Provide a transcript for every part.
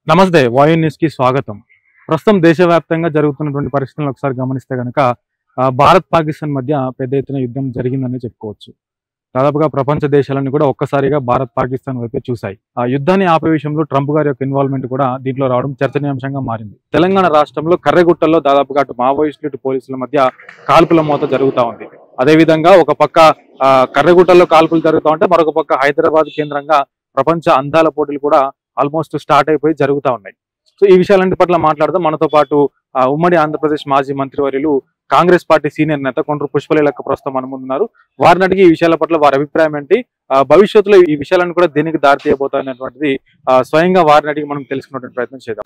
నమస్తే వాయు న్యూస్ కి స్వాగతం. ప్రస్తుతం దేశవ్యాప్తంగా జరుగుతున్నటువంటి పరిస్థితులను ఒకసారి గమనిస్తే గనక భారత్ పాకిస్తాన్ మధ్య పెద్ద ఎత్తున యుద్ధం జరిగిందని చెప్పుకోవచ్చు. దాదాపుగా ప్రపంచ దేశాలన్నీ కూడా ఒక్కసారిగా భారత్ పాకిస్తాన్ వైపే చూశాయి. ఆ యుద్ధాన్ని ఆపే విషయంలో ట్రంప్ గారి యొక్క ఇన్వాల్వ్మెంట్ కూడా దీంట్లో రావడం చర్చనీయాంశంగా మారింది. తెలంగాణ రాష్ట్రంలో కర్రెగుట్టల్లో దాదాపుగా అటు మావోయిస్టులు ఇటు పోలీసుల మధ్య కాల్పుల మోత జరుగుతూ ఉంది. అదేవిధంగా ఒక పక్క కర్రెగుట్టల్లో కాల్పులు జరుగుతూ ఉంటే మరొక పక్క హైదరాబాద్ కేంద్రంగా ప్రపంచ అందాల పోటీలు కూడా ఆల్మోస్ట్ స్టార్ట్ అయిపోయి జరుగుతూ ఉన్నాయి. సో ఈ విషయాలన్నిటి పట్ల మాట్లాడదాం. మనతో పాటు ఉమ్మడి ఆంధ్రప్రదేశ్ మాజీ మంత్రివర్యులు కాంగ్రెస్ పార్టీ సీనియర్ నేత కొండ్రు పుష్పలీలక్క ప్రస్తుతం మన ముందున్నారు. వారిని అడిగి ఈ విషయాల పట్ల వారి అభిప్రాయం ఏంటి, భవిష్యత్తులో ఈ విషయాలను కూడా దేనికి దారి తీయబోతాయనేటువంటిది స్వయంగా వారిని అడిగి మనం తెలుసుకునేటువంటి ప్రయత్నం చేద్దాం.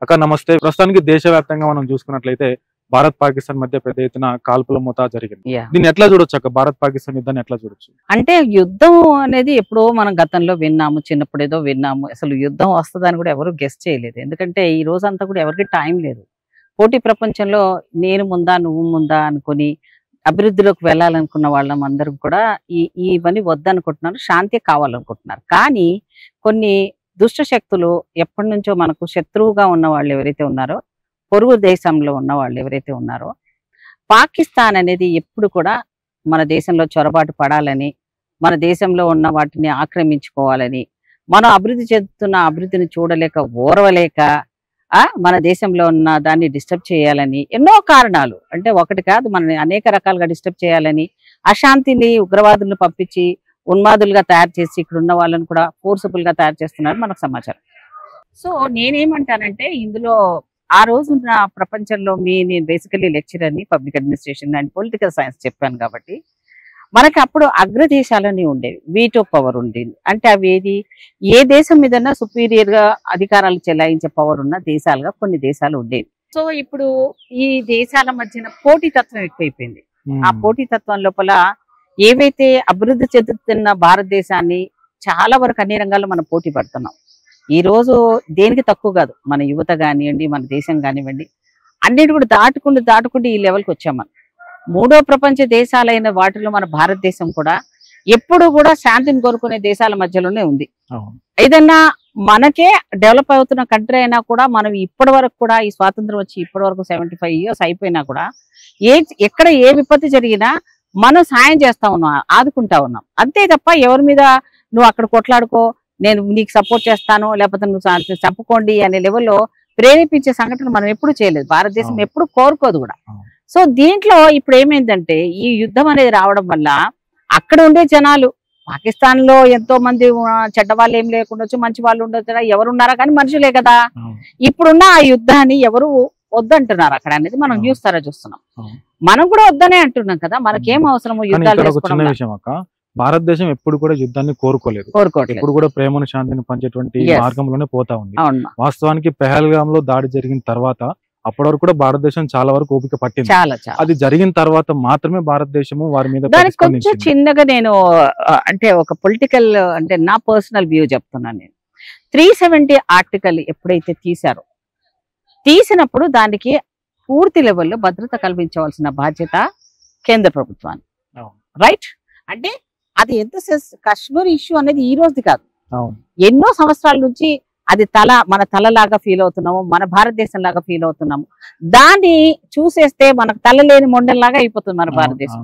అక్క నమస్తే. ప్రస్తుతానికి దేశవ్యాప్తంగా మనం చూసుకున్నట్లయితే భారత్ పాకిస్తాన్ మధ్య పెద్ద ఎత్తున కాల్పుల మూత జరిగింది. దీన్ని ఎట్లా చూడొచ్చు అక్క? భారత్ పాకిస్తాన్ యుద్ధాన్ని ఎట్లా చూడొచ్చు? అంటే యుద్ధం అనేది ఎప్పుడో మనం గతంలో విన్నాము, చిన్నప్పుడు ఏదో విన్నాము. అసలు యుద్ధం వస్తుందని కూడా ఎవరు గెస్ట్ చేయలేదు. ఎందుకంటే ఈ రోజంతా కూడా ఎవరికి టైం లేదు. పోటీ ప్రపంచంలో నేను ముందా నువ్వు ముందా అనుకుని అభివృద్ధిలోకి వెళ్ళాలనుకున్న వాళ్ళం అందరం కూడా ఇవన్నీ వద్దనుకుంటున్నారు, శాంతి కావాలనుకుంటున్నారు. కానీ కొన్ని దుష్ట శక్తులు ఎప్పటి నుంచో మనకు శత్రువుగా ఉన్న వాళ్ళు ఎవరైతే ఉన్నారో, పొరుగు దేశంలో ఉన్న వాళ్ళు ఎవరైతే ఉన్నారో, పాకిస్తాన్ అనేది ఎప్పుడు కూడా మన దేశంలో చొరబాటు పడాలని, మన దేశంలో ఉన్న వాటిని ఆక్రమించుకోవాలని, మనం అభివృద్ధి చెందుతున్న అభివృద్ధిని చూడలేక ఓర్వలేక మన దేశంలో ఉన్న దాన్ని డిస్టర్బ్ చేయాలని ఎన్నో కారణాలు, అంటే ఒకటి కాదు, మనని అనేక రకాలుగా డిస్టర్బ్ చేయాలని, అశాంతిని ఉగ్రవాదులను పంపించి ఉన్మాదులుగా తయారు చేసి ఇక్కడ ఉన్న వాళ్ళని కూడా ఫోర్సబుల్ గా తయారు చేస్తున్నారు మనకు సమాచారం. సో నేనేమంటానంటే ఇందులో ఆ రోజున్న ప్రపంచంలో నేను బేసికలీ లెక్చరర్ని, public administration and political science చెప్పాను కాబట్టి మనకి అప్పుడు అగ్రదేశాలని ఉండేవి, వీటో పవర్ ఉండేది. అంటే అవి ఏది, ఏ దేశం మీదన్నా సుపీరియర్ గా అధికారాలు చెలాయించే పవర్ ఉన్న దేశాలుగా కొన్ని దేశాలు ఉండేవి. సో ఇప్పుడు ఈ దేశాల మధ్యన పోటీతత్వం ఎక్కువైపోయింది. ఆ పోటీతత్వం లోపల ఏవైతే అభివృద్ధి చెందుతున్న భారతదేశాన్ని చాలా వరకు అన్ని రంగాల్లో మనం పోటీ పడుతున్నాం. ఈ రోజు దేనికి తక్కువ కాదు, మన యువత కానివ్వండి, మన దేశం కానివ్వండి, అన్నిటి కూడా దాటుకుంటూ ఈ లెవెల్కి వచ్చాం మనం. మూడో ప్రపంచ దేశాలైన వాటిలో మన భారతదేశం కూడా ఎప్పుడు కూడా శాంతిని కోరుకునే దేశాల మధ్యలోనే ఉంది. ఏదన్నా మనకే డెవలప్ అవుతున్న కంట్రీ అయినా కూడా మనం ఇప్పటి వరకు కూడా, ఈ స్వాతంత్రం వచ్చి ఇప్పటి వరకు 75 years అయిపోయినా కూడా ఎక్కడ ఏ విపత్తి జరిగినా మనం సాయం చేస్తా ఉన్నాం, ఆదుకుంటా ఉన్నాం. అంతే తప్ప ఎవరి మీద నువ్వు అక్కడ కొట్లాడుకో, నేను నీకు సపోర్ట్ చేస్తాను, లేకపోతే నువ్వు చంపుకోండి అనే లెవెల్లో ప్రేరేపించే సంఘటన మనం ఎప్పుడు చేయలేదు. భారతదేశం ఎప్పుడు కోరుకోదు కూడా. సో దీంట్లో ఇప్పుడు ఏమైందంటే ఈ యుద్ధం అనేది రావడం వల్ల అక్కడ ఉండే జనాలు, పాకిస్తాన్ లో ఎంతో మంది చెడ్డ వాళ్ళు ఏం లేకుండా మంచి వాళ్ళు ఉండొచ్చు, ఎవరున్నారా కానీ మనుషులే కదా. ఇప్పుడున్న ఆ యుద్ధాన్ని ఎవరు వద్దంటున్నారు అక్కడ అనేది మనం న్యూస్ ద్వారా చూస్తున్నాం. మనం కూడా వద్దనే అంటున్నాం కదా, మనకేం అవసరము యుద్ధాలు చేసుకోవడం. భారతదేశం ఎప్పుడు కూడా యుద్ధాన్ని కోరుకోలేదు, ఎప్పుడు కూడా ప్రేమను శాంతిని పంచేటువంటి మార్గంలోనే పోతా ఉంది. వాస్తవానికి పెహల్గామ్ లో దాడి జరిగిన తర్వాత అప్పటి వరకు కూడా భారతదేశం చాలా వరకు ఓపిక పట్టింది. అది జరిగిన తర్వాత మాత్రమే భారతదేశము వారి మీద కొంచెం చిన్నగా నేను అంటే ఒక పొలిటికల్, అంటే నా పర్సనల్ వ్యూ చెప్తున్నాను. నేను 370 ఆర్టికల్ ఎప్పుడైతే తీసినప్పుడు దానికి పూర్తి లెవెల్లో భద్రత కల్పించవలసిన బాధ్యత కేంద్ర ప్రభుత్వాన్ని, రైట్? అంటే అది ఎంత కాశ్మీర్ ఇష్యూ అనేది ఈ రోజుది కాదు, ఎన్నో సంవత్సరాల నుంచి అది మన తలలాగా ఫీల్ అవుతున్నాము, మన భారతదేశం లాగా ఫీల్ అవుతున్నాము. దాన్ని చూసేస్తే మనకు తల లేని మొండల్లాగా అయిపోతుంది మన భారతదేశం.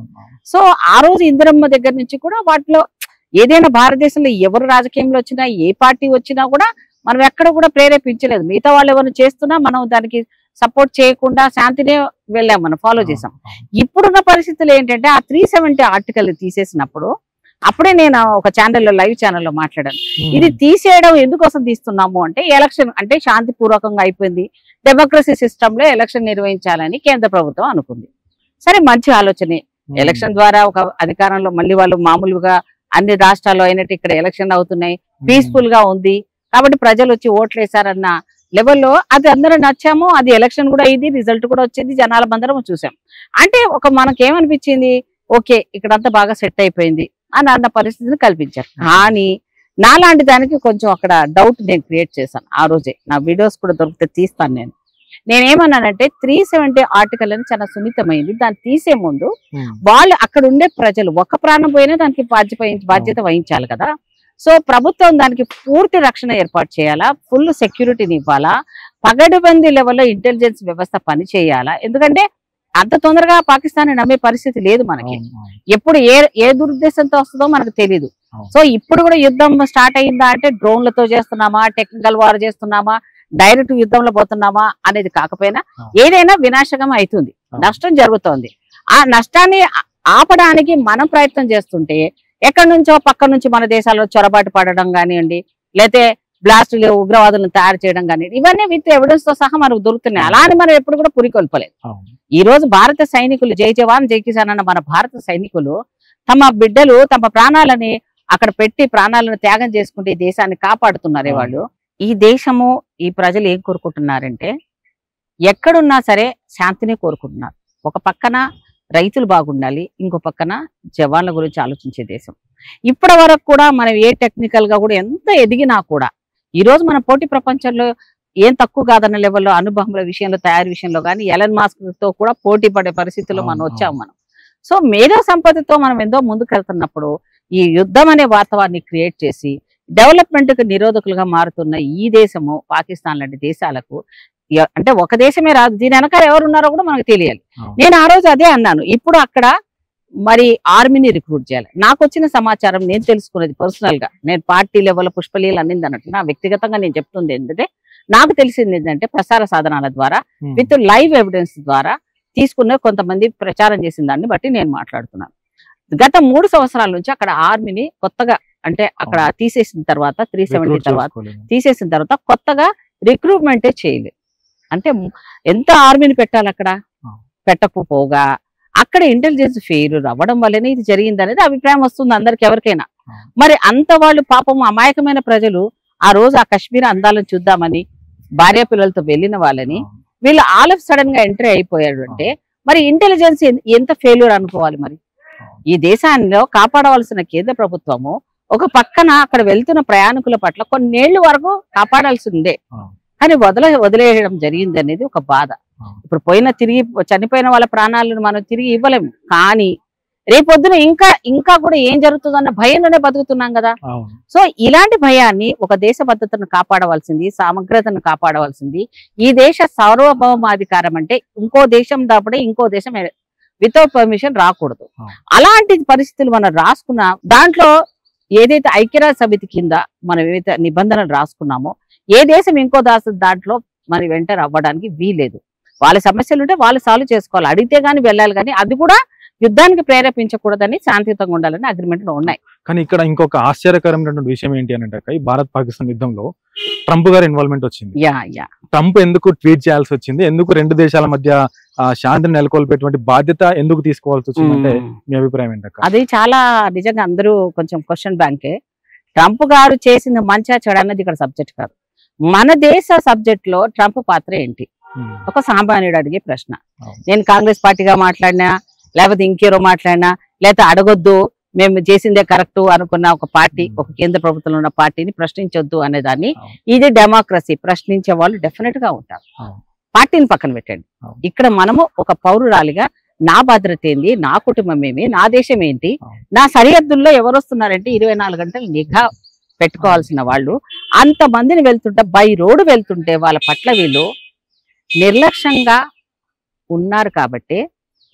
సో ఆ రోజు ఇందిరమ్మ దగ్గర నుంచి కూడా వాటిలో ఏదైనా భారతదేశంలో ఎవరు రాజకీయంలో వచ్చినా, ఏ పార్టీ వచ్చినా కూడా మనం ఎక్కడ కూడా ప్రేరేపించలేదు. మిగతా వాళ్ళు ఎవరు చేస్తున్నా మనం దానికి సపోర్ట్ చేయకుండా శాంతినే వెళ్ళాం, మనం ఫాలో చేసాం. ఇప్పుడున్న పరిస్థితులు ఏంటంటే ఆ 370 ఆర్టికల్ తీసేసినప్పుడు, అప్పుడే నేను ఒక ఛానల్లో, లైవ్ ఛానల్లో మాట్లాడాను. ఇది తీసేయడం ఎందుకోసం తీస్తున్నాము అంటే, ఎలక్షన్ అంటే శాంతిపూర్వకంగా అయిపోయింది, డెమోక్రసీ సిస్టమ్ లో ఎలక్షన్ నిర్వహించాలని కేంద్ర ప్రభుత్వం అనుకుంది. సరే, మంచి ఆలోచనే. ఎలక్షన్ ద్వారా ఒక అధికారంలో మళ్ళీ వాళ్ళు మామూలుగా అన్ని రాష్ట్రాల్లో అయినట్టు ఇక్కడ ఎలక్షన్ అవుతున్నాయి, పీస్ఫుల్ గా ఉంది కాబట్టి ప్రజలు వచ్చి ఓట్లు వేశారన్న లెవెల్లో అది అందరూ నచ్చాము. అది ఎలక్షన్ కూడా అయింది, రిజల్ట్ కూడా వచ్చింది, జనాల బందరం చూసాం. అంటే మనకేమనిపించింది, ఓకే ఇక్కడంతా బాగా సెట్ అయిపోయింది అని అన్న పరిస్థితిని కల్పించారు. కానీ నాలాంటి దానికి కొంచెం అక్కడ డౌట్ నేను క్రియేట్ చేశాను. ఆ రోజే నా వీడియోస్ కూడా దొరికితే తీస్తాను. నేనేమన్నానంటే 370 ఆర్టికల్ అని చాలా సున్నితమైంది. దాన్ని తీసే ముందు వాళ్ళు అక్కడ ఉండే ప్రజలు ఒక్క ప్రాణం పోయినా దానికి బాధ్యత వహించాలి కదా. సో ప్రభుత్వం దానికి పూర్తి రక్షణ ఏర్పాటు చేయాలా, ఫుల్ సెక్యూరిటీని ఇవ్వాలా, పగడుబంది లెవెల్లో ఇంటెలిజెన్స్ వ్యవస్థ పని చేయాలా. ఎందుకంటే అంత తొందరగా పాకిస్తాన్ నమ్మే పరిస్థితి లేదు మనకి. ఎప్పుడు ఏ దురుద్దేశంతో వస్తుందో మనకు తెలియదు. సో ఇప్పుడు కూడా యుద్ధం స్టార్ట్ అయిందా అంటే డ్రోన్లతో చేస్తున్నామా, టెక్నికల్ వార్ చేస్తున్నామా, డైరెక్ట్ యుద్ధంలో పోతున్నామా అనేది కాకపోయినా ఏదైనా వినాశకం అవుతుంది, నష్టం జరుగుతోంది. ఆ నష్టాన్ని ఆపడానికి మనం ప్రయత్నం చేస్తుంటే ఎక్కడి నుంచో పక్క నుంచి మన దేశాల్లో చొరబాటు పడడం కానివ్వండి, లేకపోతే బ్లాస్టులు ఉగ్రవాదులను తయారు చేయడం కానివ్వండి, ఇవన్నీ విత్ ఎవిడెన్స్ తో సహా మనకు దొరుకుతున్నాయి. అలా అని మనం ఎప్పుడు కూడా పురికొల్పలేదు. ఈ రోజు భారత సైనికులు జై జవాన్ జై కిసాన్ అన్న మన భారత సైనికులు తమ బిడ్డలు తమ ప్రాణాలని అక్కడ పెట్టి ప్రాణాలను త్యాగం చేసుకుంటే ఈ దేశాన్ని కాపాడుతున్నారే వాళ్ళు. ఈ దేశము ఈ ప్రజలు ఏం కోరుకుంటున్నారంటే ఎక్కడున్నా సరే శాంతిని కోరుకుంటున్నారు. ఒక పక్కన రైతులు బాగుండాలి, ఇంకో పక్కన జవాన్ల గురించి ఆలోచించే దేశం. ఇప్పటి వరకు కూడా మనం ఏ టెక్నికల్ గా కూడా ఎంత ఎదిగినా కూడా ఈ రోజు మన పోటీ ప్రపంచంలో ఏం తక్కువ కాదన్న లెవెల్లో అనుభవముల విషయంలో, తయారీ విషయంలో కానీ ఎలన్ మాస్క్ తో కూడా పోటీ పడే పరిస్థితుల్లో మనం వచ్చాము మనం. సో మేధో సంపత్తితో మనం ఎంతో ముందుకు వెళ్తున్నప్పుడు ఈ యుద్ధం అనే వాతావరణాన్ని క్రియేట్ చేసి డెవలప్మెంట్ కు నిరోధకులుగా మారుతున్న ఈ దేశము పాకిస్తాన్ లాంటి దేశాలకు అంటే ఒక దేశమే రాదు, దీని వెనకాల ఎవరున్నారో కూడా మనకు తెలియాలి. నేను ఆ రోజు అదే అన్నాను. ఇప్పుడు అక్కడ మరి ఆర్మీని రిక్రూట్ చేయాలి. నాకు వచ్చిన సమాచారం నేను తెలుసుకున్నది పర్సనల్ గా, నేను పార్టీ లెవెల్ పుష్పలీలు అన్నింది అన్నట్టు నా వ్యక్తిగతంగా నేను చెప్తుంది ఏంటంటే నాకు తెలిసింది ఏంటంటే ప్రసార సాధనాల ద్వారా విత్ లైవ్ ఎవిడెన్స్ ద్వారా తీసుకున్న కొంతమంది ప్రచారం చేసిన దాన్ని బట్టి నేను మాట్లాడుతున్నాను. గత 3 సంవత్సరాల నుంచి అక్కడ ఆర్మీని కొత్తగా అంటే అక్కడ తీసేసిన తర్వాత 370 తర్వాత తీసేసిన తర్వాత కొత్తగా రిక్రూట్మెంటే చేయలేదు. అంటే ఎంత ఆర్మీని పెట్టాలి అక్కడ, పెట్టకపోగా అక్కడ ఇంటెలిజెన్స్ ఫెయిల్యూర్ అవ్వడం వల్లనే ఇది జరిగింది అనేది అభిప్రాయం వస్తుంది అందరికి ఎవరికైనా. మరి అంత వాళ్ళు పాపం అమాయకమైన ప్రజలు ఆ రోజు ఆ కాశ్మీర్ అందాలను చూద్దామని భార్య పిల్లలతో వెళ్ళిన వాళ్ళని వీళ్ళు ఆల్ ఆఫ్ సడన్ గా ఎంట్రీ అయిపోయాడు అంటే మరి ఇంటెలిజెన్స్ ఎంత ఫెయిల్యూర్ అనుకోవాలి. మరి ఈ దేశాల్లో కాపాడవలసిన కేంద్ర ప్రభుత్వము ఒక పక్కన అక్కడ వెళ్తున్న ప్రయాణికుల పట్ల కొన్నేళ్ల వరకు కాపాడాల్సి ఉండే, కానీ వదిలేయడం జరిగింది అనేది ఒక బాధ. ఇప్పుడు తిరిగి చనిపోయిన వాళ్ళ ప్రాణాలను మనం తిరిగి ఇవ్వలేము, కానీ రేపొద్దున ఇంకా కూడా ఏం జరుగుతుందన్న భయంలోనే బతుకుతున్నాం కదా. సో ఇలాంటి భయాన్ని ఒక దేశ భద్రతను కాపాడవలసింది, సమగ్రతను కాపాడవలసింది. ఈ దేశ సార్వభౌమాధికారం అంటే ఇంకో దేశం దాపడే ఇంకో దేశం వితౌట్ పర్మిషన్ రాకూడదు. అలాంటి పరిస్థితులు మనం రాసుకున్న దాంట్లో ఏదైతే ఐక్యరాజ్య సమితి కింద మనం ఏదైతే నిబంధనలు రాసుకున్నామో ఏ దేశం ఇంకో దాంట్లో మరి వెంటర్ అవ్వడానికి వీలేదు. వాళ్ళ సమస్యలు ఉంటే వాళ్ళు సాల్వ్ చేసుకోవాలి, అడిగితే గానీ వెళ్ళాలి, కానీ అది కూడా యుద్ధానికి ప్రేరేపించకూడదని శాంతియుతంగా ఉండాలని అగ్రిమెంట్ లో ఉన్నాయి. కానీ ఇక్కడ ఇంకొక ఆశ్చర్యకరమైనటువంటి విషయం ఏంటి అని అంటే ఈ భారత్ పాకిస్తాన్ యుద్ధంలో ట్రంప్ గారి ఇన్వాల్వ్మెంట్ వచ్చింది. ట్రంప్ ఎందుకు ట్వీట్ చేయాల్సి వచ్చింది, ఎందుకు 2 దేశాల మధ్య శాంతిని నెలకొల్పేటువంటి బాధ్యత ఎందుకు తీసుకోవాల్సి వచ్చిందంటే మీ అభిప్రాయం ఏంటక్క? అది చాలా నిజంగా అందరూ కొంచెం క్వశ్చన్ బ్యాంకే. ట్రంప్ గారు చేసింది మంచిగా చెడు అన్నది ఇక్కడ సబ్జెక్ట్ కాదు. మన దేశ సబ్జెక్ట్ లో ట్రంప్ పాత్ర ఏంటి ఒక సామాన్యుడు అడిగే ప్రశ్న. నేను కాంగ్రెస్ పార్టీగా మాట్లాడినా, లేకపోతే ఇంకేరో మాట్లాడినా, లేకపోతే అడగొద్దు మేము చేసిందే కరెక్ట్ అనుకున్న ఒక పార్టీ, ఒక కేంద్ర ప్రభుత్వంలో ఉన్న పార్టీని ప్రశ్నించొద్దు అనేదాన్ని, ఇది డెమోక్రసీ, ప్రశ్నించే వాళ్ళు డెఫినెట్ గా ఉంటారు. పార్టీని పక్కన పెట్టండి. ఇక్కడ మనము ఒక పౌరురాలిగా నా భద్రత ఏంది, నా కుటుంబం ఏమి, నా దేశం ఏంటి, నా సరిహద్దుల్లో ఎవరు వస్తున్నారంటే 24 గంటలు నిఘా పెట్టుకోవాల్సిన వాళ్ళు అంతమందిని వెళ్తుంటే బై రోడ్డు వెళ్తుంటే వాళ్ళ పట్ల వీళ్ళు నిర్లక్ష్యంగా ఉన్నారు కాబట్టి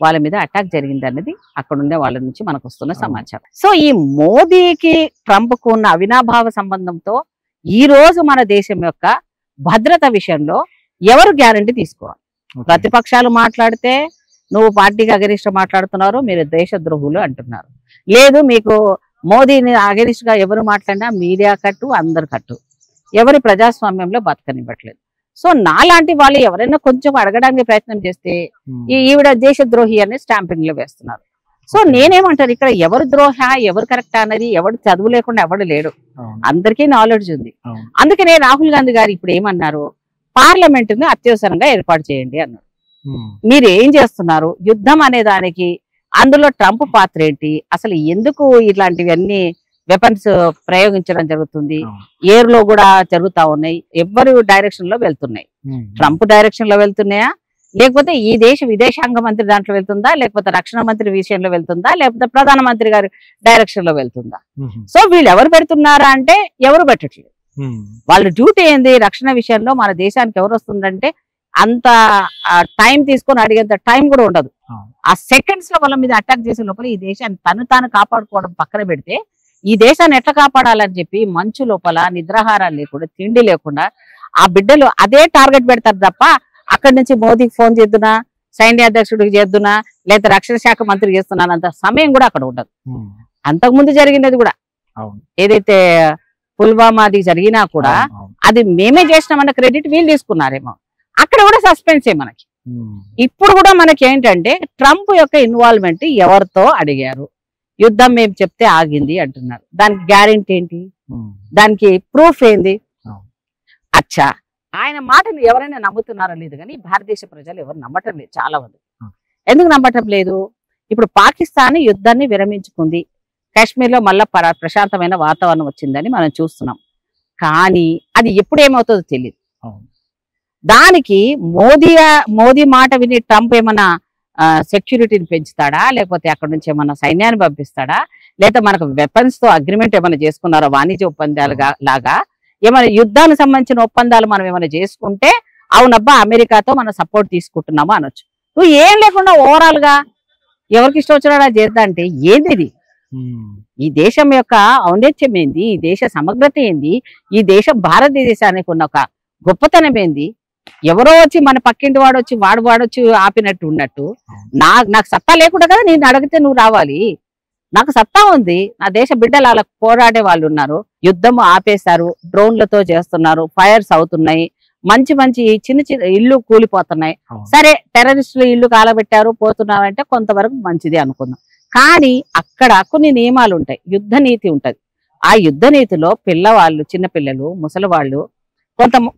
వాళ్ళ మీద అటాక్ జరిగింది అనేది అక్కడ ఉండే వాళ్ళ నుంచి మనకు వస్తున్న సమాచారం. సో ఈ మోదీకి ట్రంప్ కు ఉన్న అవినాభావ సంబంధంతో ఈ రోజు మన దేశం యొక్క భద్రత విషయంలో ఎవరు గ్యారంటీ తీసుకోవాలి? ప్రతిపక్షాలు మాట్లాడితే నువ్వు పార్టీకి అగెనిస్ట్ మాట్లాడుతున్నారు, మీరు దేశద్రోహులు అంటున్నారు. లేదు, మీకు మోదీని అగెనిస్ట్ గా ఎవరు మాట్లాడినా మీడియా కట్టు, అందరు కట్టు, ఎవరి ప్రజాస్వామ్యంలో బతకనివ్వట్లేదు. సో నాలాంటి వాళ్ళు ఎవరైనా కొంచెం అడగడానికి ప్రయత్నం చేస్తే ఈవిడ దేశద్రోహి అనే స్టాంపింగ్ లో వేస్తున్నారు. సో నేనేమంటాను, ఇక్కడ ఎవరు ద్రోహ ఎవరు కరెక్ట్ అనేది ఎవరు చదువు లేకుండా ఎవడు లేడు, అందరికీ నాలెడ్జ్ ఉంది. అందుకనే రాహుల్ గాంధీ గారు ఇప్పుడు ఏమన్నారు, పార్లమెంట్ ని అత్యవసరంగా ఏర్పాటు చేయండి అన్నారు. మీరు ఏం చేస్తున్నారు? యుద్ధం అనే దానికి అందులో ట్రంప్ పాత్ర ఏంటి, అసలు ఎందుకు ఇట్లాంటివన్నీ వెపన్స్ ప్రయోగించడం జరుగుతుంది, ఎయిర్ లో కూడా జరుగుతా ఉన్నాయి, ఎవరు డైరెక్షన్ లో వెళ్తున్నాయి, ట్రంప్ డైరెక్షన్ లో వెళ్తున్నాయా లేకపోతే ఈ దేశ విదేశాంగ మంత్రి దాంట్లో వెళ్తుందా, లేకపోతే రక్షణ మంత్రి విషయంలో వెళ్తుందా, లేకపోతే ప్రధానమంత్రి గారి డైరెక్షన్ లో వెళ్తుందా? సో వీళ్ళు ఎవరు పెడుతున్నారా అంటే ఎవరు పెట్టట్లేదు. వాళ్ళ డ్యూటీ ఏంది? రక్షణ విషయంలో మన దేశానికి ఎవరు వస్తుందంటే అంత టైం తీసుకొని అడిగేంత టైం కూడా ఉండదు. ఆ సెకండ్స్ లో వాళ్ళ మీద అటాక్ చేసే లోపల ఈ దేశాన్ని తాను కాపాడుకోవడం పక్కన పెడితే ఈ దేశాన్ని ఎట్లా కాపాడాలని చెప్పి మంచు లోపల నిద్రాహారాలు లేకుండా తిండి లేకుండా ఆ బిడ్డలు అదే టార్గెట్ పెడతారు తప్ప అక్కడి నుంచి మోదీకి ఫోన్ చేద్దునా, సైన్యాధ్యక్షుడికి చేద్దునా, లేదా రక్షణ శాఖ మంత్రికి చేస్తున్నాను అంత సమయం కూడా అక్కడ ఉండదు. అంతకుముందు జరిగినది కూడా ఏదైతే పుల్వామాది జరిగినా కూడా అది మేమే చేసినామన్న క్రెడిట్ వీళ్ళు తీసుకున్నారేమో. అక్కడ కూడా సస్పెన్సే మనకి. ఇప్పుడు కూడా మనకి ఏంటంటే ట్రంప్ యొక్క ఇన్వాల్వ్మెంట్ ఎవరితో అడిగారు, యుద్ధం మేము చెప్తే ఆగింది అంటున్నారు. దానికి గ్యారెంటీ ఏంటి? దానికి ప్రూఫ్ ఏంది? అచ్చా, ఆయన మాటలు ఎవరైనా నమ్ముతున్నారో లేదు కానీ భారతదేశ ప్రజలు ఎవరు నమ్మటం లేదు. చాలా మంది ఎందుకు నమ్మటం లేదు? ఇప్పుడు పాకిస్తాన్ యుద్ధాన్ని విరమించుకుంది, కాశ్మీర్ లో మళ్ళా ప్రశాంతమైన వాతావరణం వచ్చిందని మనం చూస్తున్నాం. కానీ అది ఎప్పుడు ఏమవుతుందో తెలియదు. దానికి మోదీ మాట విని ట్రంప్ ఏమన్నా సెక్యూరిటీని పెంచుతాడా, లేకపోతే అక్కడ నుంచి ఏమన్నా సైన్యాన్ని పంపిస్తాడా, లేదా మనకు వెపన్స్ తో అగ్రిమెంట్ ఏమైనా చేసుకున్నారో వాణిజ్య ఒప్పందాలు లాగా ఏమైనా యుద్ధానికి సంబంధించిన ఒప్పందాలు మనం ఏమైనా చేసుకుంటే అవునబ్బా అమెరికాతో మనం సపోర్ట్ తీసుకుంటున్నామా అనొచ్చు. నువ్వు ఏం లేకుండా ఓవరాల్ గా ఎవరికి ఇష్టం వచ్చినా చేద్దా అంటే ఏంది? ఈ దేశం యొక్క ఔన్నత్యం ఏంది? ఈ దేశ సమగ్రత ఏంది? ఈ దేశం భారతదేశానికి ఉన్న ఒక గొప్పతనం ఏంది? ఎవరో వచ్చి మన పక్కింటి వాడు వచ్చి వాడొచ్చి ఆపినట్టు ఉన్నట్టు నాకు సత్తా లేకుండా కదా నేను అడిగితే నువ్వు రావాలి. నాకు సత్తా ఉంది, నా దేశ బిడ్డలు అలా పోరాడే వాళ్ళు ఉన్నారు. యుద్ధం ఆపేశారు, డ్రోన్లతో చేస్తున్నారు, ఫైర్స్ అవుతున్నాయి, మంచి చిన్న చిన్న ఇల్లు కూలిపోతున్నాయి. సరే టెర్రరిస్టులు ఇల్లు కాలబెట్టారు పోతున్నారంటే కొంతవరకు మంచిది అనుకుందాం. కానీ అక్కడ కొన్ని నియమాలు ఉంటాయి, యుద్ధ నీతి ఉంటది. ఆ యుద్ధ నీతిలో పిల్లవాళ్ళు, చిన్నపిల్లలు, ముసలివాళ్ళు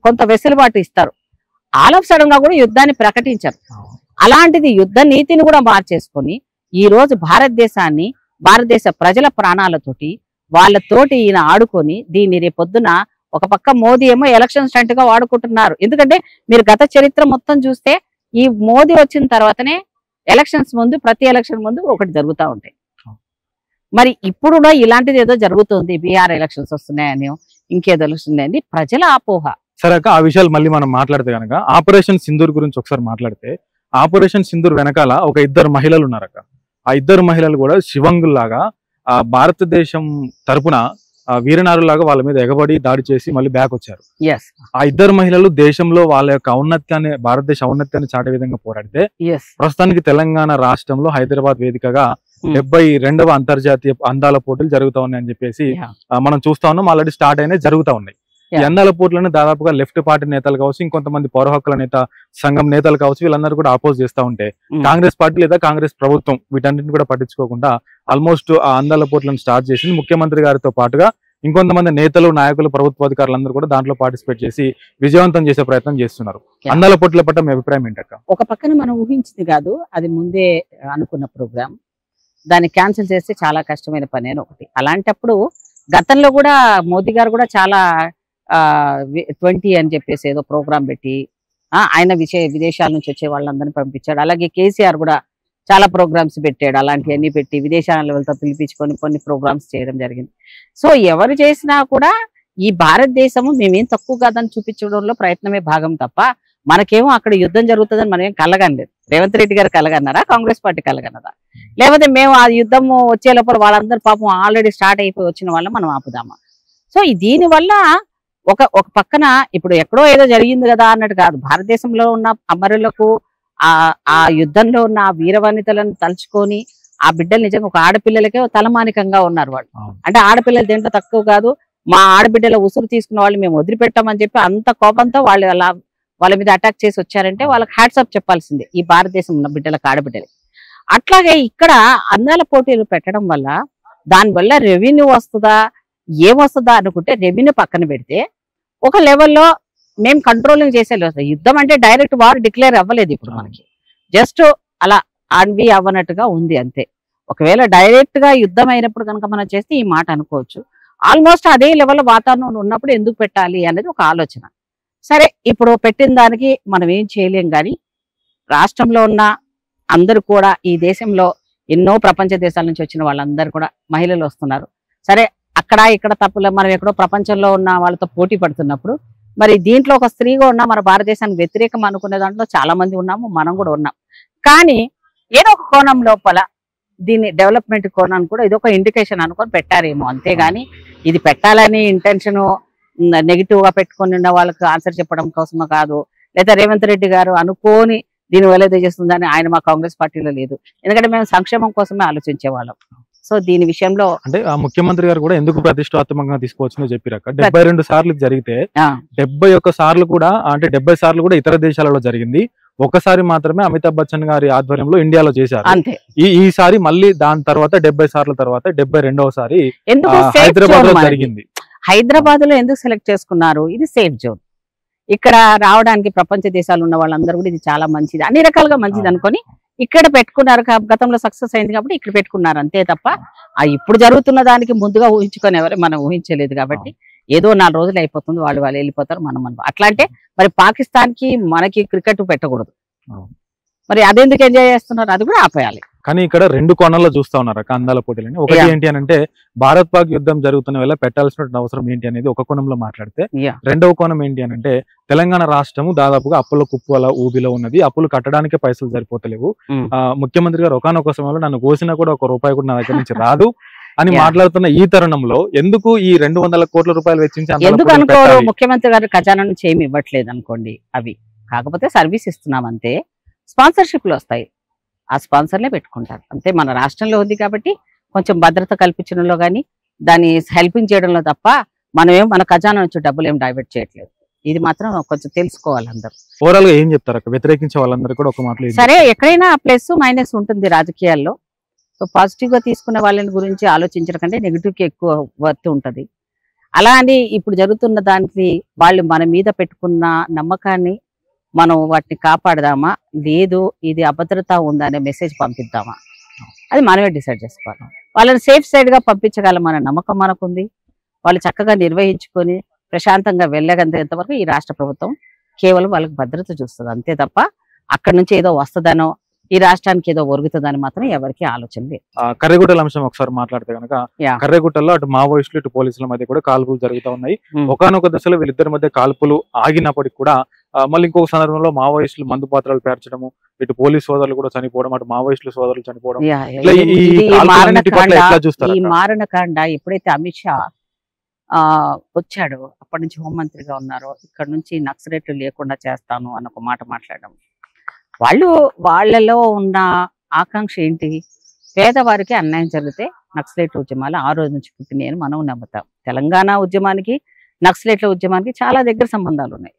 కొంత వెసులుబాటు ఇస్తారు. ఆల్ ఆఫ్ సడన్ గా కూడా యుద్ధాన్ని ప్రకటించారు. అలాంటిది యుద్ధ నీతిని కూడా మార్చేసుకొని ఈ రోజు భారతదేశ ప్రజల ప్రాణాలతోటి వాళ్ళతోటి ఈయన ఆడుకొని దీన్ని రేపొద్దున ఒక పక్క మోదీ ఏమో ఎలక్షన్ స్టంట్ గా వాడుకుంటున్నారు. ఎందుకంటే మీరు గత చరిత్ర మొత్తం చూస్తే ఈ మోదీ వచ్చిన తర్వాతనే ఎలక్షన్స్ ముందు, ప్రతి ఎలక్షన్ ముందు ఒకటి జరుగుతూ ఉంటాయి. మరి ఇప్పుడు కూడా ఇలాంటిది ఏదో జరుగుతుంది, బీహార్ ఎలక్షన్స్ వస్తున్నాయని, ఇంకేదో వస్తున్నాయని ప్రజల అపోహ. సరే అక్క, ఆ విషయాలు మళ్ళీ మనం మాట్లాడితే కనుక ఆపరేషన్ సింధూర్ గురించి ఒకసారి మాట్లాడితే, ఆపరేషన్ సింధూర్ వెనకాల ఒక 2 మహిళలు ఉన్నారక్క. ఆ 2 మహిళలు కూడా శివంగుల్లాగా భారతదేశం తరపున వీరనారులాగా వాళ్ళ మీద ఎగబడి దాడి చేసి మళ్ళీ బ్యాక్ వచ్చారు. ఆ 2 మహిళలు దేశంలో వాళ్ళ యొక్క ఔన్నత్యాన్ని, భారతదేశ ఔన్నత్యాన్ని చాటే విధంగా పోరాడితే ప్రస్తుతానికి తెలంగాణ రాష్ట్రంలో హైదరాబాద్ వేదికగా 72వ అంతర్జాతీయ అందాల పోటీలు జరుగుతా ఉన్నాయని చెప్పేసి మనం చూస్తా ఉన్నాం. ఆల్రెడీ స్టార్ట్ అయినాయి, జరుగుతూ ఉన్నాయి. ఈ అందాల పోటీలను దాదాపుగా లెఫ్ట్ పార్టీ నేతలు కావచ్చు, ఇంకొంతమంది పౌర హక్కుల సంఘం నేతలు కావచ్చు, వీళ్ళందరూ కూడా అపోజ్ చేస్తూ ఉంటే కాంగ్రెస్ పార్టీ లేదా కాంగ్రెస్ ప్రభుత్వం వీటన్నిటిని కూడా పట్టించుకోకుండా ఆల్మోస్ట్ ఆ అందాల పోటీలను స్టార్ట్ చేసింది. ముఖ్యమంత్రి గారితో పాటుగా ఇంకొంతమంది నేతలు, నాయకులు, ప్రభుత్వ అధికారులందరూ కూడా దాంట్లో పార్టిసిపేట్ చేసి విజయవంతం చేసే ప్రయత్నం చేస్తున్నారు. అందాల పోటీల పట్ల మీ అభిప్రాయం ఏంటక్క? ఒక పక్కన మనం ఊహించింది కాదు, అది ముందే అనుకున్న ప్రోగ్రామ్, దాన్ని క్యాన్సిల్ చేస్తే చాలా కష్టమైన పని అని ఒకటి. అలాంటప్పుడు గతంలో కూడా మోదీ గారు కూడా చాలా 20 అని చెప్పేసి ఏదో ప్రోగ్రామ్ పెట్టి ఆయన విదేశాల నుంచి వచ్చే వాళ్ళందరినీ పంపించాడు. అలాగే కేసీఆర్ కూడా చాలా ప్రోగ్రామ్స్ పెట్టాడు, అలాంటివన్నీ పెట్టి విదేశాల లెవెల్తో పిలిపించుకొని కొన్ని ప్రోగ్రామ్స్ చేయడం జరిగింది. సో ఎవరు చేసినా కూడా ఈ భారతదేశము మేమేం తక్కువ కాదని చూపించడంలో ప్రయత్నమే భాగం తప్ప మనకేమో అక్కడ యుద్ధం జరుగుతుందని మనం ఏం కలగనలేదు. రేవంత్ రెడ్డి గారు కలగన్నారా, కాంగ్రెస్ పార్టీ కలగన్నదా? లేకపోతే మేము ఆ యుద్ధం వచ్చే లోపల వాళ్ళందరూ పాపం ఆల్రెడీ స్టార్ట్ అయిపోయి వచ్చిన వాళ్ళ మనం ఆపుదామా? సో దీనివల్ల ఒక పక్కన ఇప్పుడు ఎక్కడో ఏదో జరిగింది కదా అన్నట్టు కాదు, భారతదేశంలో ఉన్న అమరులకు ఆ యుద్ధంలో ఉన్న ఆ వీరవనితలను తలుచుకొని ఆ బిడ్డలు నిజంగా ఒక ఆడపిల్లలకే తలమానికంగా ఉన్నారు వాళ్ళు. అంటే ఆడపిల్లలు దేంట్లో తక్కువ కాదు, మా ఆడబిడ్డల ఉసురు తీసుకున్న వాళ్ళు మేము వదిలిపెట్టామని చెప్పి అంత కోపంతో వాళ్ళు అలా వాళ్ళ మీద అటాక్ చేసి వచ్చారంటే వాళ్ళకి హ్యాట్సాప్ చెప్పాల్సిందే ఈ భారతదేశం ఉన్న బిడ్డలకు, ఆడబిడ్డలకి. అట్లాగే ఇక్కడ అందాల పోటీలు పెట్టడం వల్ల దానివల్ల రెవెన్యూ వస్తుందా ఏమొస్తుందా అనుకుంటే రెవెన్యూ పక్కన పెడితే ఒక లెవెల్లో మేము కంట్రోలింగ్ చేసే యుద్ధం అంటే డైరెక్ట్ వార్ డిక్లేర్ అవ్వలేదు ఇప్పుడు మనకి, జస్ట్ అలా అన్వి అవ్వనట్టుగా ఉంది అంతే. ఒకవేళ డైరెక్ట్ గా యుద్ధం అయినప్పుడు కనుక మనం చేస్తే ఈ మాట అనుకోవచ్చు. ఆల్మోస్ట్ అదే లెవెల్ వాతావరణం ఉన్నప్పుడు ఎందుకు పెట్టాలి అనేది ఒక ఆలోచన. సరే ఇప్పుడు పెట్టిన దానికి మనం ఏం చేయలేం, కానీ రాష్ట్రంలో ఉన్న అందరూ కూడా ఈ దేశంలో ఎన్నో ప్రపంచ దేశాల నుంచి వచ్చిన వాళ్ళందరూ కూడా మహిళలు వస్తున్నారు. సరే అక్కడ ఇక్కడ తప్పులే, మనం ఎక్కడో ప్రపంచంలో ఉన్న వాళ్ళతో పోటీ పడుతున్నప్పుడు మరి దీంట్లో ఒక స్త్రీగా ఉన్న మన భారతదేశానికి వ్యతిరేకం అనుకునే దాంట్లో చాలా మంది ఉన్నాము, మనం కూడా ఉన్నాం. కానీ ఏదో ఒక కోణం లోపల దీన్ని డెవలప్మెంట్ కోణాన్ని కూడా ఇది ఒక ఇండికేషన్ అనుకొని పెట్టారేమో, అంతేగాని ఇది పెట్టాలని ఇంటెన్షన్ నెగిటివ్ గా పెట్టుకొని ఉన్న వాళ్ళకి ఆన్సర్ చెప్పడం కోసమో కాదు, లేదా రేవంత్ రెడ్డి గారు అనుకోని దీని వల్ల ఏదో చేస్తుందని ఆయన మా కాంగ్రెస్ పార్టీలో లేదు. ఎందుకంటే మేము సంక్షేమం కోసమే ఆలోచించే వాళ్ళం. సో దీని విషయంలో అంటే ఆ ముఖ్యమంత్రి గారు కూడా ఎందుకు ప్రతిష్టాత్మకంగా తీసుకోవచ్చునో చెప్పిరాక 72 సార్లు జరిగితే 71 సార్లు కూడా, అంటే 70 సార్లు కూడా ఇతర దేశాలలో జరిగింది. ఒకసారి మాత్రమే అమితాబ్ బచ్చన్ గారి ఆధ్వర్యంలో ఇండియాలో చేశారు. అంతే. ఈసారి మళ్ళీ దాని తర్వాత 70 సార్ల తర్వాత 72వ సారి ఎందుకు హైదరాబాద్ లో జరిగింది. హైదరాబాద్ లో ఎందుకు సెలెక్ట్ చేసుకున్నారు? ఇది సేఫ్ జోన్. ఇక్కడ రావడానికి ప్రపంచ దేశాలు ఉన్న వాళ్ళందరూ కూడా ఇది చాలా మంచిది, అన్ని రకాలుగా మంచిది అనుకొని ఇక్కడ పెట్టుకున్నారు. గతంలో సక్సెస్ అయింది కాబట్టి ఇక్కడ పెట్టుకున్నారు, అంతే తప్ప ఇప్పుడు జరుగుతున్న దానికి ముందుగా ఊహించుకొని ఎవరే మనం ఊహించలేదు. కాబట్టి ఏదో 4 రోజులు అయిపోతుంది, వాళ్ళు వెళ్ళిపోతారు, మనం అట్లా. అంటే మరి పాకిస్తాన్ కి మనకి క్రికెట్ పెట్టకూడదు, మరి అదెందుకు ఎంజాయ్ చేస్తున్నారు? అది కూడా ఆపేయాలి. కానీ ఇక్కడ 2 కోణాల్లో చూస్తా ఉన్నారు అక్క అందాల పోటీలని. ఒకటి ఏంటి అని అంటే భారత్ పాక్ యుద్ధం జరుగుతున్న వేళ పెట్టాల్సిన అవసరం ఏంటి అనేది ఒక కోణంలో మాట్లాడితే, రెండవ కోణం ఏంటి అని అంటే తెలంగాణ రాష్ట్రము దాదాపుగా అప్పుల కుప్పల ఊబిలో ఉన్నది, అప్పులు కట్టడానికే పైసలు సరిపోతలేవు. ముఖ్యమంత్రి గారు ఒకనొక సమయంలో నన్ను కోసినా కూడా 1 రూపాయి కూడా నా దగ్గర నుంచి రాదు అని మాట్లాడుతున్న ఈ తరుణంలో ఎందుకు ఈ 200 కోట్ల రూపాయలు వెచ్చించి ఎందుకు అనుకోరు? ముఖ్యమంత్రి గారు ఖజానా నుంచి ఏమి ఇవ్వట్లేదు అనుకోండి, అవి కాకపోతే సర్వీస్ ఇస్తున్నాం అంతే. స్పాన్సర్షిప్లు వస్తాయి, ఆ స్పాన్సర్లే పెట్టుకుంటారు అంతే. మన రాష్ట్రంలో ఉంది కాబట్టి కొంచెం భద్రత కల్పించడంలో కానీ దాన్ని హెల్పింగ్ చేయడంలో తప్ప మనమేం మన ఖజానా నుంచి డబ్బులు ఏం డైవర్ట్ చేయట్లేదు. ఇది మాత్రం కొంచెం తెలుసుకోవాలి అందరూ. ఓవరాల్ గా ఏం చెప్తారు అక్క వ్యతిరేకించే వాళ్ళందరూ కూడా ఒక మాటలో? సరే, ఎక్కడైనా ప్లస్ మైనస్ ఉంటుంది రాజకీయాల్లో. సో పాజిటివ్ గా తీసుకునే వాళ్ళని గురించి ఆలోచించడం కంటే నెగిటివ్ కి ఎక్కువ వర్త్ ఉంటుంది. అలా అని ఇప్పుడు జరుగుతున్న దానికి వాళ్ళు మన మీద పెట్టుకున్న నమ్మకాన్ని మనం వాటిని కాపాడదామా, లేదు ఇది అభద్రత ఉందా అనే మెసేజ్ పంపిద్దామా, అది మనమే డిసైడ్ చేసుకోవాలి. వాళ్ళని సేఫ్ సైడ్ గా పంపించగలం అనే నమ్మకం మనకుంది. వాళ్ళు చక్కగా నిర్వహించుకొని ప్రశాంతంగా వెళ్ళగంతేంత వరకు ఈ రాష్ట్ర ప్రభుత్వం కేవలం వాళ్ళకి భద్రత చూస్తుంది, అంతే తప్ప అక్కడి నుంచి ఏదో వస్తుందనో ఈ రాష్ట్రానికి ఏదో ఒరుగుతుందని మాత్రం ఎవరికి ఆలోచన లేదు. కర్రెగుట్టల అంశం ఒకసారి మాట్లాడితే కనుక, కర్రెగుట్టలో అటు మావోయిస్టులు ఇటు పోలీసుల మధ్య కూడా కాల్పులు జరుగుతూ ఉన్నాయి. ఒకనొక దశలో వీళ్ళిద్దరి మధ్య కాల్పులు ఆగినప్పటికి కూడా మళ్ళీ ఇంకొక సందర్భంలో మావోయిస్టులు మందు పాత్రలు పేర్చడము, ఇటు పోలీస్ సోదరులు కూడా చనిపోవడం, అటు మావోయిస్టుల సోదరులు చనిపోవడం. ఈ మారణకాండ ఎప్పుడైతే అమిత్ షా వచ్చాడో అప్పటి నుంచి హోంమంత్రిగా ఉన్నారో, ఇక్కడ నుంచి నక్సలైట్లు లేకుండా చేస్తాను అన్న ఒక మాట మాట్లాడడం, వాళ్ళలో ఉన్న ఆకాంక్ష ఏంటి? పేదవారికి అన్యాయం జరిగితే నక్సలైట్ల ఉద్యమాలు ఆ రోజు నుంచి పుట్టినాయి అని మనం నమ్ముతాం. తెలంగాణ ఉద్యమానికి నక్సలైట్ల ఉద్యమానికి చాలా దగ్గర సంబంధాలు ఉన్నాయి.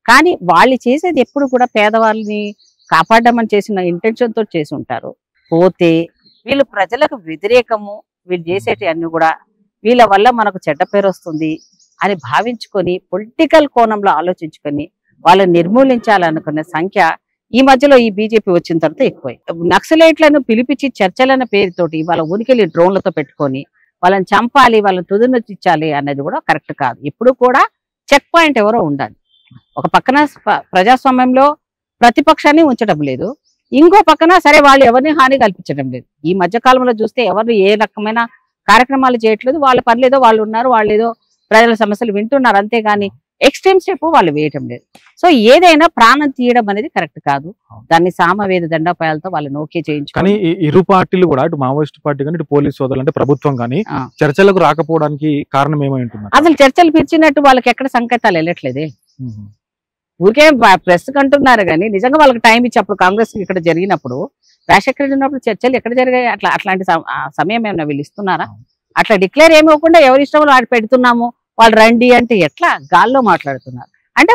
కానీ వాళ్ళు చేసేది ఎప్పుడు కూడా పేదవాళ్ళని కాపాడమని చేసిన ఇంటెన్షన్ తోటి చేసి ఉంటారు. పోతే వీళ్ళు ప్రజలకు వ్యతిరేకము, వీళ్ళు చేసేటి అన్ని కూడా వీళ్ళ వల్ల మనకు చెడ్డ పేరు వస్తుంది అని భావించుకొని పొలిటికల్ కోణంలో ఆలోచించుకొని వాళ్ళని నిర్మూలించాలనుకునే సంఖ్య ఈ మధ్యలో ఈ బీజేపీ వచ్చిన తర్వాత ఎక్కువై, నక్సలైట్లను పిలిపించి చర్చలన్న పేరుతోటి వాళ్ళ ఉనికిలి డ్రోన్లతో పెట్టుకొని వాళ్ళని చంపాలి, వాళ్ళని తుదినొచ్చించాలి అనేది కూడా కరెక్ట్ కాదు. ఎప్పుడు కూడా చెక్ పాయింట్ ఎవరో ఉండాలి. ఒక పక్కన ప్రజాస్వామ్యంలో ప్రతిపక్షాన్ని ఉంచడం లేదు, ఇంకో పక్కన సరే వాళ్ళు ఎవరిని హాని కల్పించడం లేదు. ఈ మధ్య కాలంలో చూస్తే ఎవరు ఏ రకమైన కార్యక్రమాలు చేయట్లేదు, వాళ్ళ పనులేదో వాళ్ళు ఉన్నారు, వాళ్ళు ఏదో ప్రజల సమస్యలు వింటున్నారు, అంతేగాని ఎక్స్ట్రీమ్ స్టెప్ వాళ్ళు వేయటం లేదు. సో ఏదైనా ప్రాణం తీయడం అనేది కరెక్ట్ కాదు. దాన్ని సామవేద దండోపాయాలతో వాళ్ళని ఓకే చేయించు. కానీ ఇరు పార్టీలు కూడా, ఇటు మావోయిస్ట్ పార్టీ కానీ ఇటు పోలీస్ సోదరులు అంటే ప్రభుత్వం కానీ చర్చలకు రాకపోవడానికి కారణం ఏమై ఉంటుంది? అసలు చర్చలు పిలిచినట్టు వాళ్ళకి ఎక్కడ సంకేతాలు వెళ్ళట్లేదే, ఊరికే ప్రెస్ కంటున్నారు కానీ నిజంగా వాళ్ళకి టైం ఇచ్చి అప్పుడు కాంగ్రెస్ ఇక్కడ జరిగినప్పుడు రాజశేఖర రెడ్డి ఉన్నప్పుడు చర్చలు ఎక్కడ జరిగాయి? అట్లాంటి సమయం ఏమైనా వీళ్ళు ఇస్తున్నారా? అట్లా డిక్లేర్ ఏమి ఇవ్వకుండా ఎవరి ఇష్టంలో ఆడి పెడుతున్నాము, వాళ్ళు రండి అంటే ఎట్లా గాల్లో మాట్లాడుతున్నారు. అంటే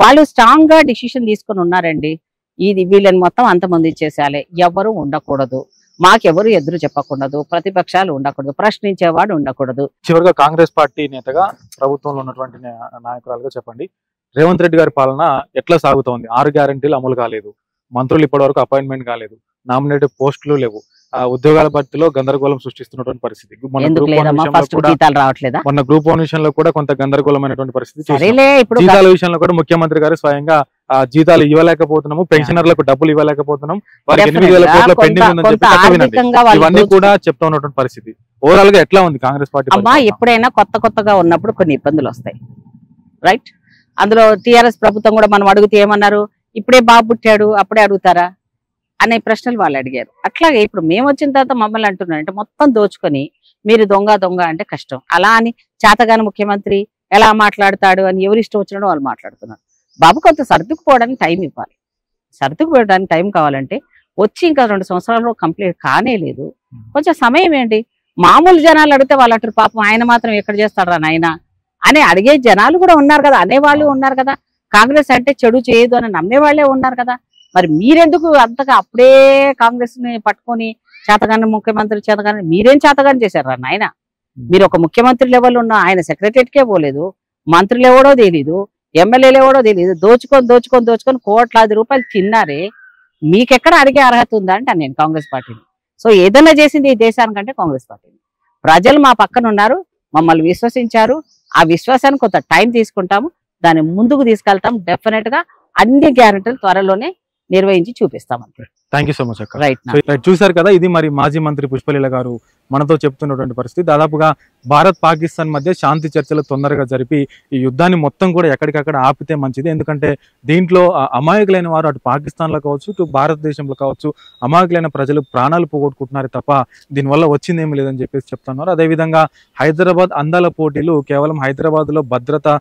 వాళ్ళు స్ట్రాంగ్ గా డిసిషన్ తీసుకొని ఉన్నారండి, ఇది వీళ్ళని మొత్తం అంతమంది ఇచ్చేసేయాలి, ఎవరు ఉండకూడదు, మాకెవరు ఎదురు చెప్పకూడదు, ప్రతిపక్షాలు ఉండకూడదు, ప్రశ్నించేవాడు ఉండకూడదు. చివరిగా కాంగ్రెస్ పార్టీ నేతగా, ప్రభుత్వంలో ఉన్నటువంటి నాయకురాలుగా చెప్పండి, రేవంత్ రెడ్డి గారి పాలన ఎట్లా సాగుతోంది? 6 గ్యారెంటీలు అమలు కాలేదు, మంత్రులు ఇప్పటి వరకు అపాయింట్మెంట్ కాలేదు, నామినేటెడ్ పోస్టులు లేవు, ఉద్యోగాల భర్తీలో గందరగోళం సృష్టిస్తున్నటువంటి పరిస్థితి. మన ఎందుకు గ్రూప్ వన్ లేదమ్మా, విషయంలో ఫస్ట్ కూడా జీతాలు రావట్లేదా? మొన్న గ్రూప్ వన్ విషయంలో కూడా కొంత గందరగోళమైనటువంటి పరిస్థితి చూసాం. సరేలే, ఇప్పుడు జీతాల విషయంలో కూడా ముఖ్యమంత్రి గారు స్వయంగా జీతాలు ఇవ్వలేకపోతున్నాము, పెన్షనర్లకు డబ్బులు ఇవ్వలేకపోతున్నాం, వారికి 8,000 కోట్ల పెండింగ్ ఉందని చెప్పి చట్టం ఇవన్నీ కూడా చెప్తా ఉన్నటువంటి పరిస్థితి. ఓవరాల్ గా ఎట్లా ఉంది కాంగ్రెస్ పార్టీ? అమ్మా, ఎప్పుడైనా కొత్తగా ఉన్నప్పుడు కొన్ని ఇబ్బందులు వస్తాయి, రైట్? అందులో టిఆర్ఎస్ ప్రభుత్వం కూడా మనం అడిగితే ఏమన్నారు, ఇప్పుడే బాబు పుట్టాడు అప్పుడే అడుగుతారా అనే ప్రశ్నలు వాళ్ళు అడిగారు. అట్లాగే ఇప్పుడు మేము వచ్చిన తర్వాత మమ్మల్ని అంటున్నారు అంటే మొత్తం దోచుకొని మీరు దొంగ అంటే కష్టం. అలా అని చేతగాని ముఖ్యమంత్రి ఎలా మాట్లాడతాడు అని ఎవరి ఇష్టం వచ్చినట్టు వాళ్ళు మాట్లాడుతున్నారు. బాబు కొంత సర్దుకుపోవడానికి టైం ఇవ్వాలి. సర్దుకుపోవడానికి టైం కావాలంటే వచ్చి ఇంకా 2 సంవత్సరాల్లో కంప్లీట్ కానే లేదు, కొంచెం సమయం ఏంటి? మామూలు జనాలు అడిగితే వాళ్ళు అంటారు పాపం ఆయన మాత్రం ఎక్కడ చేస్తాడు రా నాయన అని అడిగే జనాలు కూడా ఉన్నారు కదా, అనేవాళ్ళు ఉన్నారు కదా. కాంగ్రెస్ అంటే చెడు చేయదు అని నమ్మేవాళ్లే ఉన్నారు కదా. మరి మీరెందుకు అంతగా అప్పుడే కాంగ్రెస్ ని పట్టుకొని చేతగాని ముఖ్యమంత్రి చేతగాని మీరేం చేతగాని చేశారా నాయన? మీరు ఒక ముఖ్యమంత్రి లెవెల్ ఉన్న ఆయన సెక్రటరీకే పోలేదు, మంత్రులు ఎవడో తెలీదు, ఎమ్మెల్యేలు ఎవడో తెలీదు, దోచుకొని కోట్లాది రూపాయలు తిన్నారే. మీకెక్కడ అడిగే అర్హత ఉందా అంటే నేను కాంగ్రెస్ పార్టీని. సో ఏదైనా చేసింది ఈ దేశానికంటే కాంగ్రెస్ పార్టీని. ప్రజలు మా పక్కన ఉన్నారు, మమ్మల్ని విశ్వసించారు. ఆ విశ్వాసానికి కొంత టైం తీసుకుంటాము, దాన్ని ముందుకు తీసుకెళ్తాం. డెఫినెట్ గా అన్ని గ్యారెంటీలు త్వరలోనే నిర్వహించి చూపిస్తాం. థ్యాంక్ యూ సో మచ్ అక్క. రైట్, చూసారు కదా, ఇది మరి మాజీ మంత్రి పుష్పలీల గారు మనతో చెప్తున్నటువంటి పరిస్థితి. దాదాపుగా భారత్ పాకిస్తాన్ మధ్య శాంతి చర్చలు తొందరగా జరిపి ఈ యుద్ధాన్ని మొత్తం కూడా ఎక్కడికక్కడ ఆపితే మంచిది. ఎందుకంటే దీంట్లో అమాయకులైన వారు అటు పాకిస్తాన్లో కావచ్చు, ఇటు భారతదేశంలో కావచ్చు, అమాయకులైన ప్రజలు ప్రాణాలు పోగొట్టుకుంటున్నారు తప్ప దీనివల్ల వచ్చిందేమీ లేదని చెప్పేసి చెప్తున్నారు. అదేవిధంగా హైదరాబాద్ అందాల పోటీలు కేవలం హైదరాబాద్లో భద్రత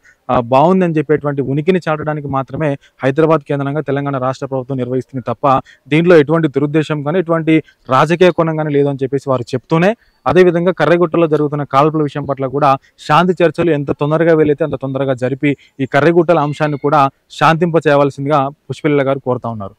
బాగుందని చెప్పేటువంటి ఉనికిని చాటడానికి మాత్రమే హైదరాబాద్ కేంద్రంగా తెలంగాణ రాష్ట్ర ప్రభుత్వం నిర్వహిస్తుంది తప్ప దీంట్లో ఎటువంటి దురుద్దేశం కానీ ఎటువంటి రాజకీయ కోణం కానీ లేదని చెప్పేసి వారు చెప్తూనే, అదేవిధంగా కర్రెగుట్టలో జరుగుతున్న కాల్పుల విషయం పట్ల కూడా శాంతి చర్చలు ఎంత తొందరగా వీలైతే అంత తొందరగా జరిపి ఈ కర్రెగుట్టల అంశాన్ని కూడా శాంతింప చేయవలసిందిగా పుష్పలీల గారు కోరుతా ఉన్నారు.